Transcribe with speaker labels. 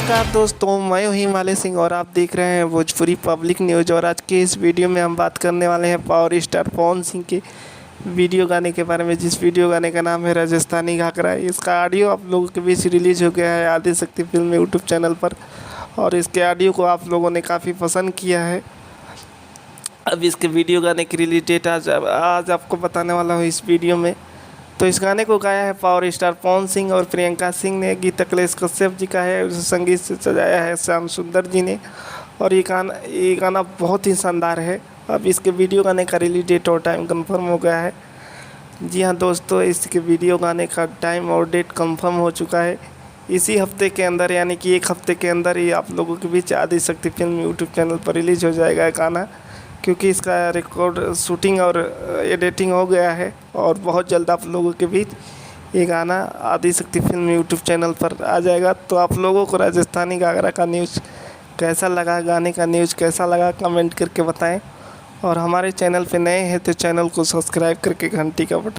Speaker 1: नमस्कार दोस्तों, मैं हूं हिमालय सिंह और आप देख रहे हैं भोजपुरी पब्लिक न्यूज़। और आज के इस वीडियो में हम बात करने वाले हैं पावर स्टार पवन सिंह के वीडियो गाने के बारे में, जिस वीडियो गाने का नाम है राजस्थानी घाघरा। इसका ऑडियो आप लोगों के बीच रिलीज हो गया है आदिशक्ति फिल्म यूट्यूब चैनल पर, और इसके ऑडियो को आप लोगों ने काफ़ी पसंद किया है। अब इसके वीडियो गाने की रिलीज डेट आज आपको बताने वाला हूँ इस वीडियो में। तो इस गाने को गाया है पावर स्टार पवन सिंह और प्रियंका सिंह ने। गीत अखिलेश कश्यप जी का है, उसे संगीत से सजाया है श्याम सुंदर जी ने। और ये गाना बहुत ही शानदार है। अब इसके वीडियो गाने का रिलीज डेट और टाइम कंफर्म हो गया है। जी हाँ दोस्तों, इसके वीडियो गाने का टाइम और डेट कंफर्म हो चुका है। इसी हफ्ते के अंदर, यानी कि एक हफ्ते के अंदर ही आप लोगों के बीच आदिशक्ति फिल्म यूट्यूब चैनल पर रिलीज हो जाएगा गाना, क्योंकि इसका रिकॉर्ड शूटिंग और एडिटिंग हो गया है। और बहुत जल्द आप लोगों के बीच ये गाना आदिशक्ति फिल्म यूट्यूब चैनल पर आ जाएगा। तो आप लोगों को राजस्थानी घाघरा का न्यूज़ कैसा लगा, गाने का न्यूज़ कैसा लगा, कमेंट करके बताएं। और हमारे चैनल पे नए हैं तो चैनल को सब्सक्राइब करके घंटी का बटन